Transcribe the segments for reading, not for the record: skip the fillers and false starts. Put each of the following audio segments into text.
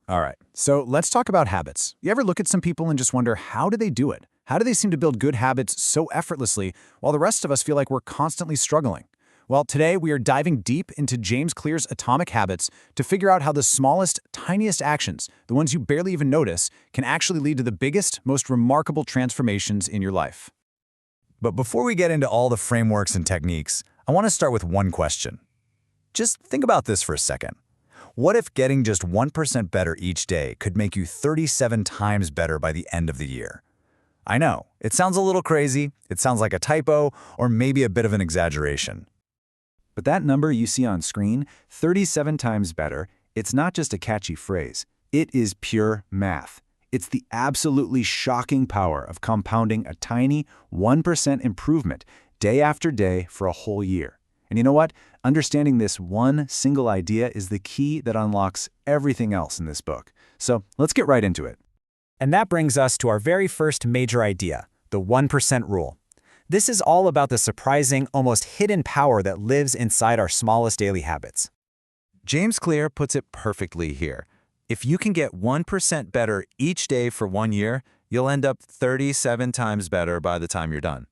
All right, so let's talk about habits. You ever look at some people and just wonder, how do they do it? How do they seem to build good habits so effortlessly while the rest of us feel like we're constantly struggling? Well, today we are diving deep into James Clear's Atomic Habits to figure out how the smallest, tiniest actions, the ones you barely even notice, can actually lead to the biggest, most remarkable transformations in your life. But before we get into all the frameworks and techniques, I want to start with one question. Just think about this for a second. What if getting just 1% better each day could make you 37 times better by the end of the year? I know, it sounds a little crazy, it sounds like a typo, or maybe a bit of an exaggeration. But that number you see on screen, 37 times better, it's not just a catchy phrase. It is pure math. It's the absolutely shocking power of compounding a tiny 1% improvement day after day for a whole year. And you know what? Understanding this one single idea is the key that unlocks everything else in this book. So let's get right into it. And that brings us to our very first major idea, the 1% rule. This is all about the surprising, almost hidden power that lives inside our smallest daily habits. James Clear puts it perfectly here. If you can get 1% better each day for 1 year, you'll end up 37 times better by the time you're done.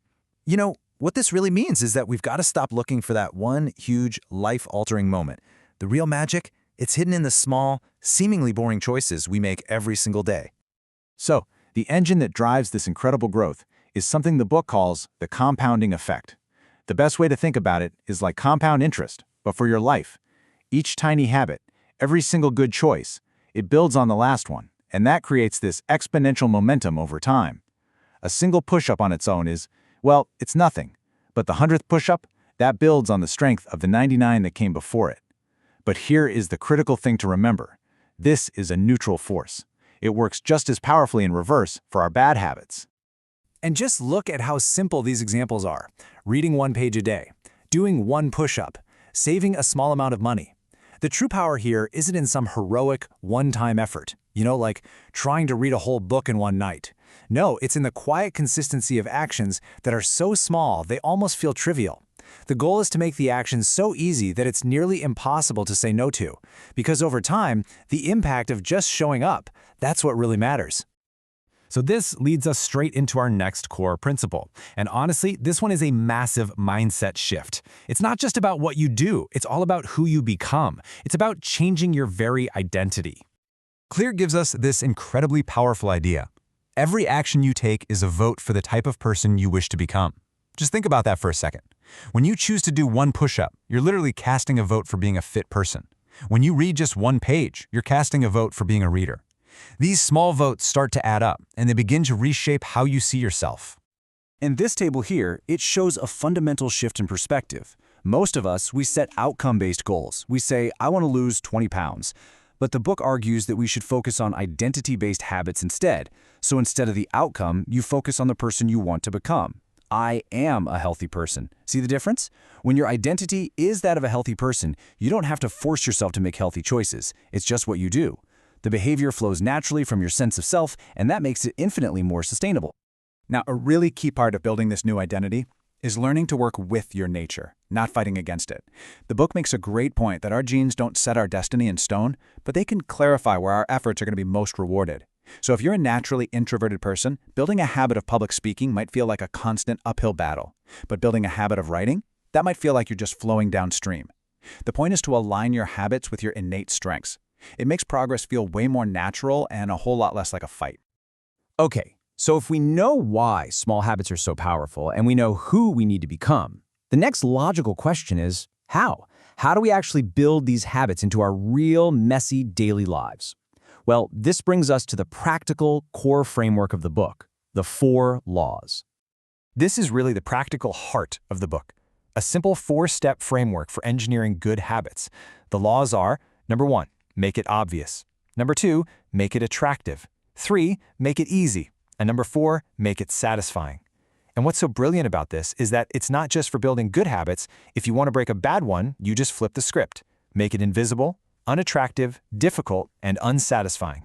You know, what this really means is that we've got to stop looking for that one huge, life-altering moment. The real magic, it's hidden in the small, seemingly boring choices we make every single day. So, the engine that drives this incredible growth is something the book calls the compounding effect. The best way to think about it is like compound interest, but for your life. Each tiny habit, every single good choice, it builds on the last one, and that creates this exponential momentum over time. A single push-up on its own is, well, it's nothing, but the 100th push-up, that builds on the strength of the 99 that came before it. But here is the critical thing to remember. This is a neutral force. It works just as powerfully in reverse for our bad habits. And just look at how simple these examples are. Reading 1 page a day, doing 1 push-up, saving a small amount of money. The true power here isn't in some heroic, one-time effort, like trying to read a whole book in one night. No, it's in the quiet consistency of actions that are so small they almost feel trivial. The goal is to make the actions so easy that it's nearly impossible to say no to, because over time, the impact of just showing up, that's what really matters. So this leads us straight into our next core principle. And honestly, this one is a massive mindset shift. It's not just about what you do, it's all about who you become. It's about changing your very identity. Clear gives us this incredibly powerful idea. Every action you take is a vote for the type of person you wish to become. Just think about that for a second. When you choose to do 1 push-up, you're literally casting a vote for being a fit person. When you read just 1 page, you're casting a vote for being a reader. These small votes start to add up, and they begin to reshape how you see yourself. In this table here, it shows a fundamental shift in perspective. Most of us, we set outcome-based goals. We say, I want to lose 20 pounds. But the book argues that we should focus on identity-based habits instead. So instead of the outcome, you focus on the person you want to become. I am a healthy person. See the difference? When your identity is that of a healthy person, you don't have to force yourself to make healthy choices. It's just what you do. The behavior flows naturally from your sense of self, and that makes it infinitely more sustainable. Now, a really key part of building this new identity is learning to work with your nature, not fighting against it. The book makes a great point that our genes don't set our destiny in stone, but they can clarify where our efforts are going to be most rewarded. So if you're a naturally introverted person, building a habit of public speaking might feel like a constant uphill battle. But building a habit of writing, that might feel like you're just flowing downstream. The point is to align your habits with your innate strengths. It makes progress feel way more natural and a whole lot less like a fight. Okay, so if we know why small habits are so powerful and we know who we need to become, the next logical question is, how? How do we actually build these habits into our real, messy daily lives? Well, this brings us to the practical core framework of the book, the 4 laws. This is really the practical heart of the book, a simple 4-step framework for engineering good habits. The laws are, number 1, make it obvious. Number 2, make it attractive. 3, make it easy. And number 4, make it satisfying. And what's so brilliant about this is that it's not just for building good habits. If you want to break a bad one, you just flip the script. Make it invisible, unattractive, difficult, and unsatisfying.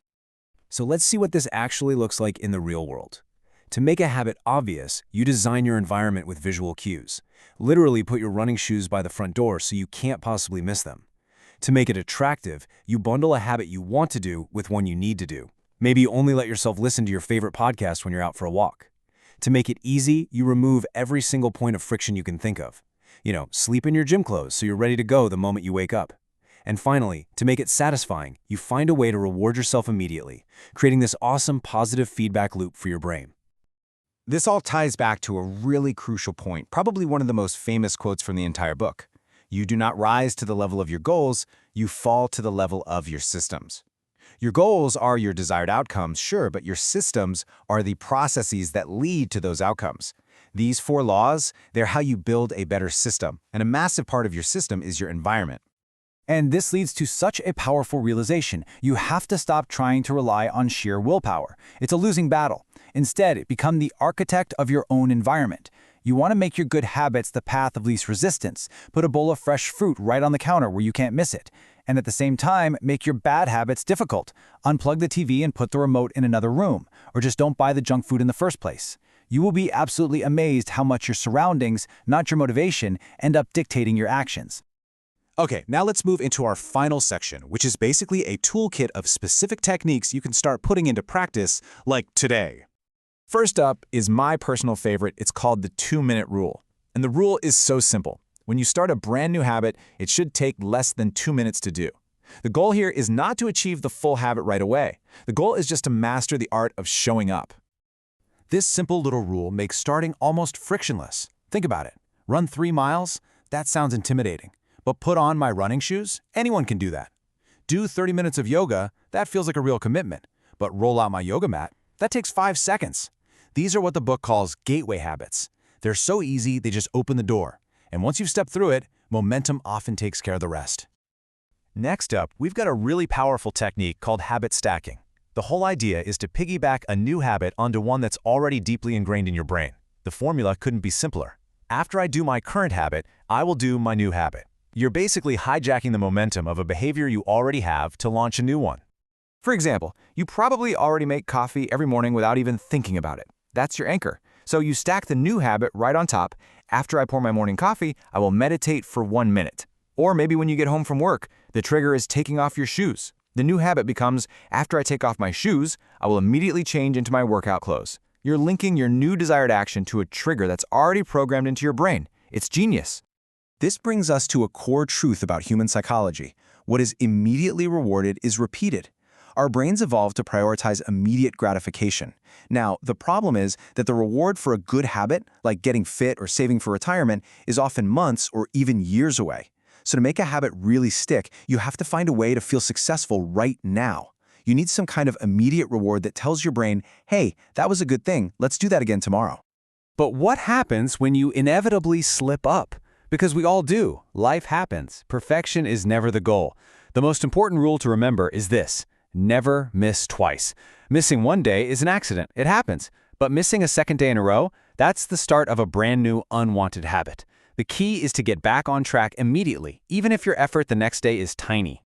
So let's see what this actually looks like in the real world. To make a habit obvious, you design your environment with visual cues. Literally put your running shoes by the front door so you can't possibly miss them. To make it attractive, you bundle a habit you want to do with one you need to do. Maybe you only let yourself listen to your favorite podcast when you're out for a walk. To make it easy, you remove every single point of friction you can think of. Sleep in your gym clothes so you're ready to go the moment you wake up. And finally, to make it satisfying, you find a way to reward yourself immediately, creating this awesome positive feedback loop for your brain. This all ties back to a really crucial point, probably one of the most famous quotes from the entire book. You do not rise to the level of your goals, you fall to the level of your systems. Your goals are your desired outcomes, sure, but your systems are the processes that lead to those outcomes. These 4 laws, they're how you build a better system, and a massive part of your system is your environment. And this leads to such a powerful realization. You have to stop trying to rely on sheer willpower. It's a losing battle. Instead, become the architect of your own environment. You want to make your good habits the path of least resistance. Put a bowl of fresh fruit right on the counter where you can't miss it. And at the same time, make your bad habits difficult. Unplug the TV and put the remote in another room, or just don't buy the junk food in the first place. You will be absolutely amazed how much your surroundings, not your motivation, end up dictating your actions. Okay, now let's move into our final section, which is basically a toolkit of specific techniques you can start putting into practice, like today. First up is my personal favorite. It's called the 2-minute rule. And the rule is so simple. When you start a brand new habit, it should take less than 2 minutes to do. The goal here is not to achieve the full habit right away. The goal is just to master the art of showing up. This simple little rule makes starting almost frictionless. Think about it. Run 3 miles? That sounds intimidating. But put on my running shoes? Anyone can do that. Do 30 minutes of yoga? That feels like a real commitment. But roll out my yoga mat? That takes 5 seconds. These are what the book calls gateway habits. They're so easy, they just open the door. And once you've stepped through it, momentum often takes care of the rest. Next up, we've got a really powerful technique called habit stacking. The whole idea is to piggyback a new habit onto one that's already deeply ingrained in your brain. The formula couldn't be simpler. After I do my current habit, I will do my new habit. You're basically hijacking the momentum of a behavior you already have to launch a new one. For example, you probably already make coffee every morning without even thinking about it. That's your anchor. So you stack the new habit right on top. After I pour my morning coffee, I will meditate for 1 minute. Or maybe when you get home from work, the trigger is taking off your shoes. The new habit becomes, after I take off my shoes, I will immediately change into my workout clothes. You're linking your new desired action to a trigger that's already programmed into your brain. It's genius. This brings us to a core truth about human psychology. What is immediately rewarded is repeated. Our brains evolved to prioritize immediate gratification. Now, the problem is that the reward for a good habit, like getting fit or saving for retirement, is often months or even years away. So to make a habit really stick, you have to find a way to feel successful right now. You need some kind of immediate reward that tells your brain, hey, that was a good thing, let's do that again tomorrow. But what happens when you inevitably slip up? Because we all do. Life happens. Perfection is never the goal. The most important rule to remember is this: never miss twice. Missing one day is an accident. It happens. But missing a second day in a row, that's the start of a brand new unwanted habit. The key is to get back on track immediately, even if your effort the next day is tiny.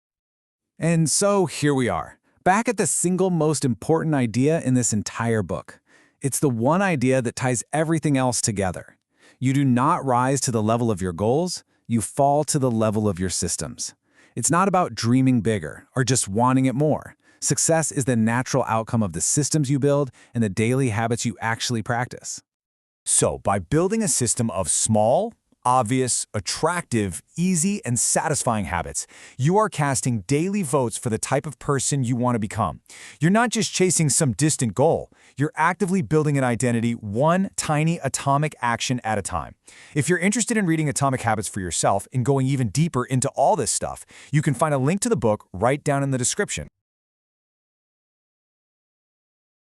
And so here we are, back at the single most important idea in this entire book. It's the one idea that ties everything else together. You do not rise to the level of your goals, you fall to the level of your systems. It's not about dreaming bigger or just wanting it more. Success is the natural outcome of the systems you build and the daily habits you actually practice. So, by building a system of small, obvious, attractive, easy, and satisfying habits, you are casting daily votes for the type of person you want to become. You're not just chasing some distant goal. You're actively building an identity one tiny atomic action at a time. If you're interested in reading Atomic Habits for yourself and going even deeper into all this stuff, you can find a link to the book right down in the description.